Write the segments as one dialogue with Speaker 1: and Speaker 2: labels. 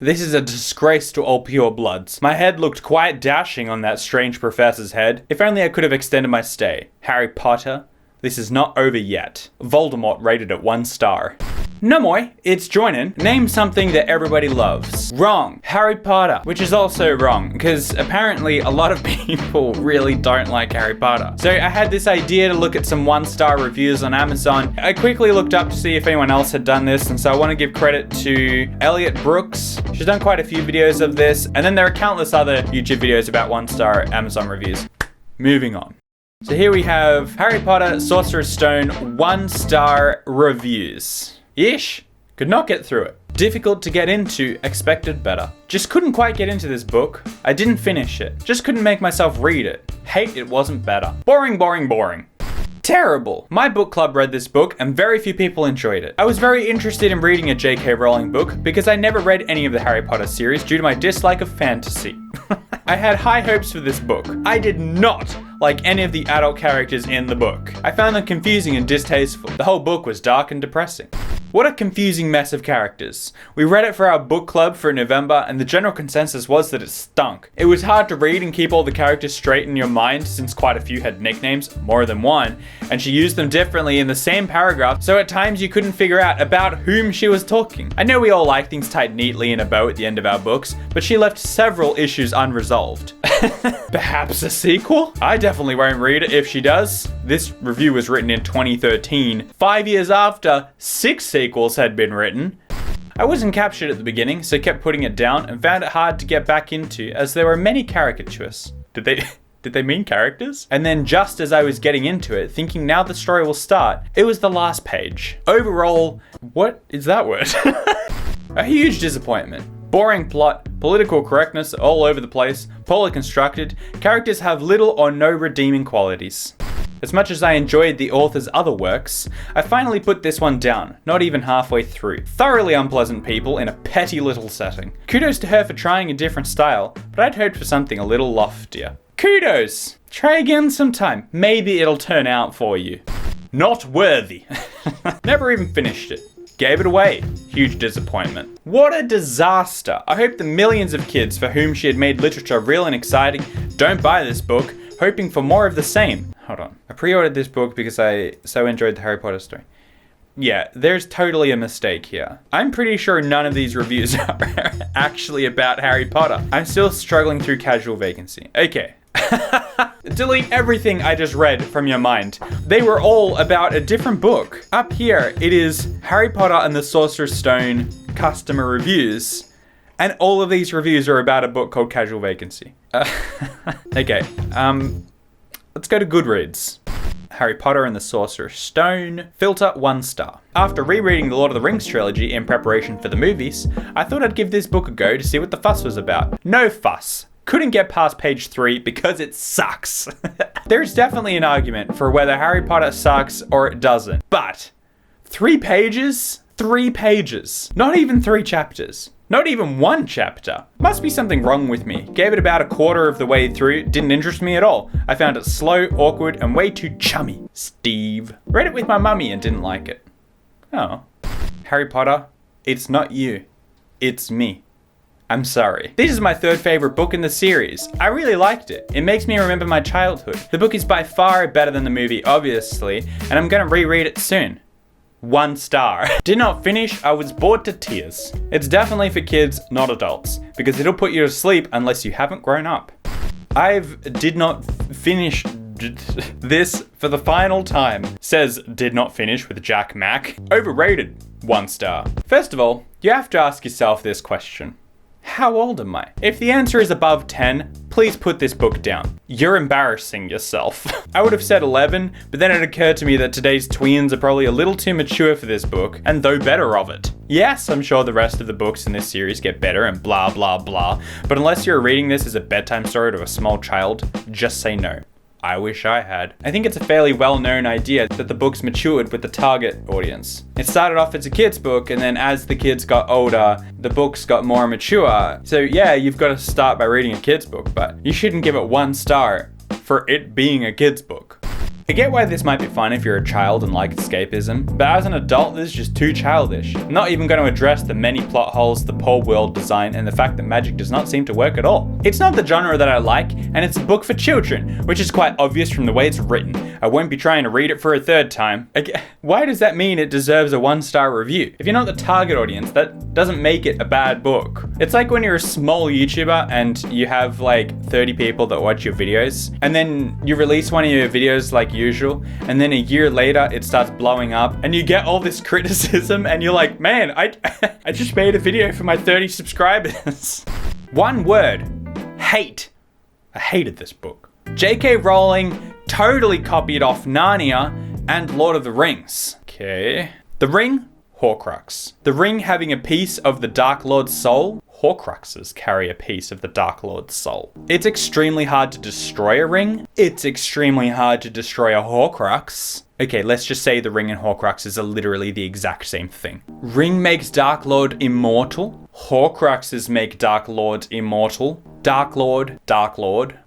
Speaker 1: This is a disgrace to all purebloods. My head looked quite dashing on that strange professor's head. If only I could have extended my stay. Harry Potter, this is not over yet. Voldemort rated it 1 star. No moi, it's Joinen. Name something that everybody loves. Wrong. Harry Potter. Which is also wrong, because apparently a lot of people really don't like Harry Potter. So I had this idea to look at some 1-star reviews on Amazon. I quickly looked up to see if anyone else had done this, and so I want to give credit to Elliot Brooks. She's done quite a few videos of this, and then there are countless other YouTube videos about 1-star Amazon reviews. Moving on. So here we have Harry Potter Sorcerer's Stone 1-star reviews. Ish. Could not get through it. Difficult to get into, expected better. Just couldn't quite get into this book. I didn't finish it. Just couldn't make myself read it. Hate it wasn't better. Boring, boring, boring. Terrible. My book club read this book and very few people enjoyed it. I was very interested in reading a J.K. Rowling book because I never read any of the Harry Potter series due to my dislike of fantasy. I had high hopes for this book. I did not like any of the adult characters in the book. I found them confusing and distasteful. The whole book was dark and depressing. What a confusing mess of characters. We read it for our book club for November, and the general consensus was that it stunk. It was hard to read and keep all the characters straight in your mind since quite a few had nicknames, more than one, and she used them differently in the same paragraph, so at times you couldn't figure out about whom she was talking. I know we all like things tied neatly in a bow at the end of our books, but she left several issues unresolved. Perhaps a sequel? I definitely won't read it if she does. This review was written in 2013, 5 years after 6 sequels had been written. I wasn't captured at the beginning, so kept putting it down and found it hard to get back into as there were many caricatures. Did they mean characters? And then just as I was getting into it, thinking now the story will start, it was the last page. Overall, what is that word? A huge disappointment. Boring plot, political correctness all over the place, poorly constructed, characters have little or no redeeming qualities. As much as I enjoyed the author's other works, I finally put this one down, not even halfway through. Thoroughly unpleasant people in a petty little setting. Kudos to her for trying a different style, but I'd hoped for something a little loftier. Kudos! Try again sometime. Maybe it'll turn out for you. Not worthy. Never even finished it. Gave it away. Huge disappointment. What a disaster. I hope the millions of kids for whom she had made literature real and exciting don't buy this book, hoping for more of the same. Hold on. I pre-ordered this book because I so enjoyed the Harry Potter story. Yeah, there's totally a mistake here. I'm pretty sure none of these reviews are actually about Harry Potter. I'm still struggling through Casual Vacancy. Okay. Delete everything I just read from your mind. They were all about a different book. Up here, it is Harry Potter and the Sorcerer's Stone customer reviews. And all of these reviews are about a book called Casual Vacancy. Okay, let's go to Goodreads. Harry Potter and the Sorcerer's Stone, filter 1 star. After rereading the Lord of the Rings trilogy in preparation for the movies, I thought I'd give this book a go to see what the fuss was about. No fuss. Couldn't get past page 3 because it sucks. There's definitely an argument for whether Harry Potter sucks or it doesn't, but 3 pages? 3 pages. Not even 3 chapters. Not even 1 chapter. Must be something wrong with me. Gave it about a quarter of the way through. Didn't interest me at all. I found it slow, awkward, and way too chummy. Steve. Read it with my mummy and didn't like it. Oh. Harry Potter, it's not you. It's me. I'm sorry. This is my 3rd favorite book in the series. I really liked it. It makes me remember my childhood. The book is by far better than the movie, obviously, and I'm gonna reread it soon. 1 star. Did not finish, I was bored to tears. It's definitely for kids, not adults, because it'll put you to sleep unless you haven't grown up. Did not finish this for the final time. Says did not finish with Jack Mack. Overrated. 1 star. First of all, you have to ask yourself this question. How old am I? If the answer is above 10, please put this book down. You're embarrassing yourself. I would have said 11, but then it occurred to me that today's tweens are probably a little too mature for this book, and though better of it. Yes, I'm sure the rest of the books in this series get better and blah blah blah, but unless you're reading this as a bedtime story to a small child, just say no. I wish I had. I think it's a fairly well-known idea that the book's matured with the target audience. It started off as a kid's book, and then as the kids got older, the books got more mature. So yeah, you've got to start by reading a kid's book, but you shouldn't give it 1 star for it being a kid's book. I get why this might be fun if you're a child and like escapism, but as an adult, this is just too childish. I'm not even going to address the many plot holes, the poor world design, and the fact that magic does not seem to work at all. It's not the genre that I like, and it's a book for children, which is quite obvious from the way it's written. I won't be trying to read it for a third time. Why does that mean it deserves a 1-star review? If you're not the target audience, that doesn't make it a bad book. It's like when you're a small YouTuber and you have like 30 people that watch your videos, and then you release one of your videos like usual, and then a year later it starts blowing up, and you get all this criticism, and you're like, man, I just made a video for my 30 subscribers. One word: hate. I hated this book. J.K. Rowling totally copied off Narnia and Lord of the Rings. Okay. The Ring, Horcrux. The Ring having a piece of the Dark Lord's soul. Horcruxes carry a piece of the Dark Lord's soul. It's extremely hard to destroy a ring. It's extremely hard to destroy a Horcrux. Okay, let's just say the Ring and Horcruxes are literally the exact same thing. Ring makes Dark Lord immortal. Horcruxes make Dark Lord immortal. Dark Lord.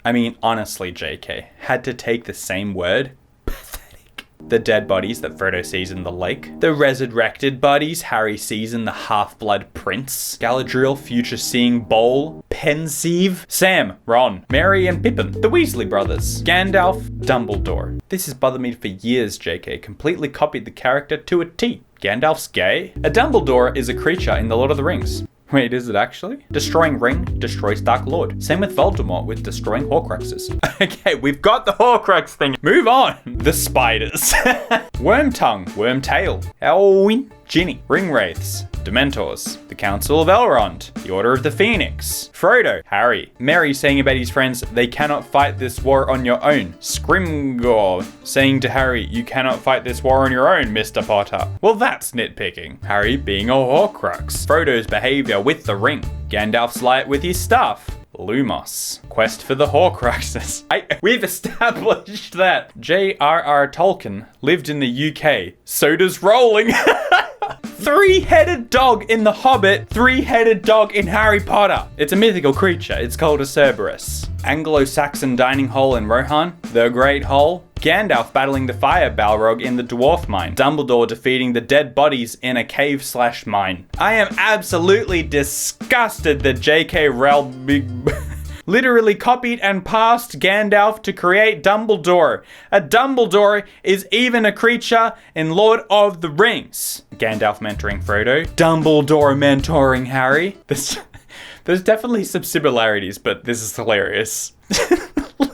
Speaker 1: I mean, honestly, JK, had to take the same word. Pathetic. The dead bodies that Frodo sees in the lake. The resurrected bodies Harry sees in the Half-Blood Prince. Galadriel, future-seeing Bowl. Pensieve. Sam, Ron, Merry and Pippin. The Weasley brothers. Gandalf, Dumbledore. This has bothered me for years, JK. Completely copied the character to a T. Gandalf's gay? A Dumbledore is a creature in The Lord of the Rings. Wait, is it actually? Destroying Ring destroys Dark Lord. Same with Voldemort with destroying Horcruxes. Okay, we've got the Horcrux thing. Move on. The spiders. Wormtongue, Wormtail, Elwyn, Ginny, Ringwraiths, Dementors, the Council of Elrond, the Order of the Phoenix, Frodo, Harry, Merry saying about his friends, they cannot fight this war on your own, Scrimgeour saying to Harry, you cannot fight this war on your own, Mr. Potter. Well, that's nitpicking. Harry being a Horcrux, Frodo's behavior with the ring, Gandalf's light with his staff, Lumos. Quest for the Horcruxes. We've established that J.R.R. Tolkien lived in the UK. So does Rowling. Three-headed dog in The Hobbit, three-headed dog in Harry Potter. It's a mythical creature. It's called a Cerberus. Anglo-Saxon dining hall in Rohan, the Great Hall. Gandalf battling the fire Balrog in the Dwarf Mine. Dumbledore defeating the dead bodies in a cave/mine. I am absolutely disgusted that J.K. Rowling literally copied and passed Gandalf to create Dumbledore. A Dumbledore is even a creature in Lord of the Rings. Gandalf mentoring Frodo. Dumbledore mentoring Harry. There's definitely some similarities, but this is hilarious.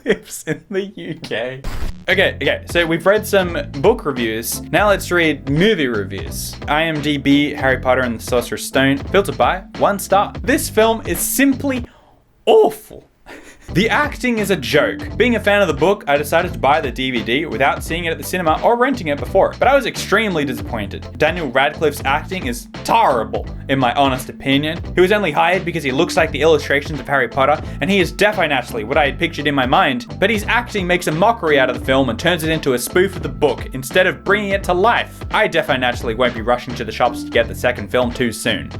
Speaker 1: Lives in the UK. Okay, so we've read some book reviews. Now let's read movie reviews. IMDb, Harry Potter and the Sorcerer's Stone, filtered by 1 star. This film is simply awful. The acting is a joke. Being a fan of the book, I decided to buy the DVD without seeing it at the cinema or renting it before, but I was extremely disappointed. Daniel Radcliffe's acting is terrible, in my honest opinion. He was only hired because he looks like the illustrations of Harry Potter, and he is definitely what I had pictured in my mind, but his acting makes a mockery out of the film and turns it into a spoof of the book instead of bringing it to life. I definitely won't be rushing to the shops to get the second film too soon.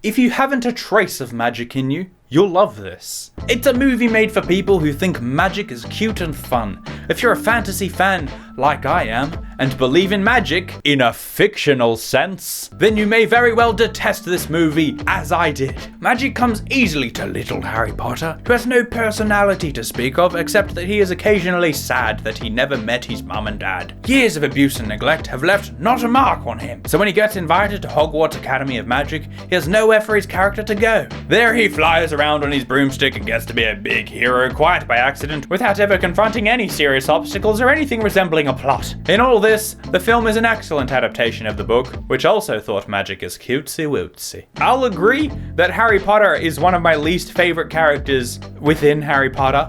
Speaker 1: If you haven't a trace of magic in you, you'll love this. It's a movie made for people who think magic is cute and fun. If you're a fantasy fan, like I am, and believe in magic, in a fictional sense, then you may very well detest this movie, as I did. Magic comes easily to little Harry Potter, who has no personality to speak of, except that he is occasionally sad that he never met his mum and dad. Years of abuse and neglect have left not a mark on him, so when he gets invited to Hogwarts Academy of Magic, he has nowhere for his character to go. There he flies around on his broomstick and gets to be a big hero quite by accident, without ever confronting any serious obstacles or anything resembling a plot. In all this, the film is an excellent adaptation of the book, which also thought magic is cutesy-wootsy. I'll agree that Harry Potter is one of my least favorite characters within Harry Potter.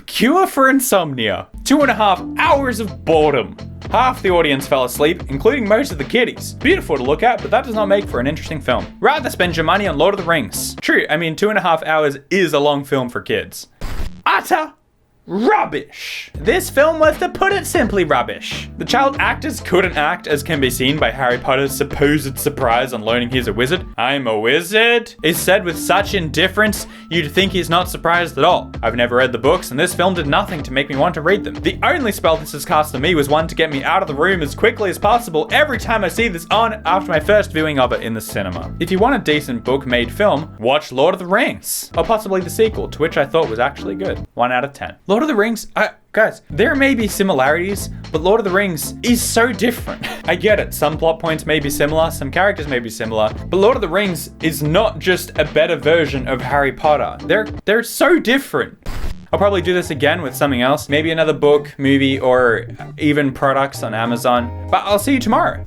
Speaker 1: Cure for insomnia. 2.5 hours of boredom. Half the audience fell asleep, including most of the kiddies. Beautiful to look at, but that does not make for an interesting film. Rather spend your money on Lord of the Rings. True, I mean 2.5 hours is a long film for kids. Utter Rubbish. This film was, to put it simply, rubbish. The child actors couldn't act, as can be seen by Harry Potter's supposed surprise on learning he's a wizard. I'm a wizard is said with such indifference, you'd think he's not surprised at all. I've never read the books, and this film did nothing to make me want to read them. The only spell this has cast on me was one to get me out of the room as quickly as possible every time I see this on after my first viewing of it in the cinema. If you want a decent book-made film, watch Lord of the Rings, or possibly the sequel, to which I thought was actually good. 1 out of 10. Lord of the Rings, guys, there may be similarities, but Lord of the Rings is so different. I get it, some plot points may be similar, some characters may be similar, but Lord of the Rings is not just a better version of Harry Potter. They're so different. I'll probably do this again with something else, maybe another book, movie, or even products on Amazon, but I'll see you tomorrow.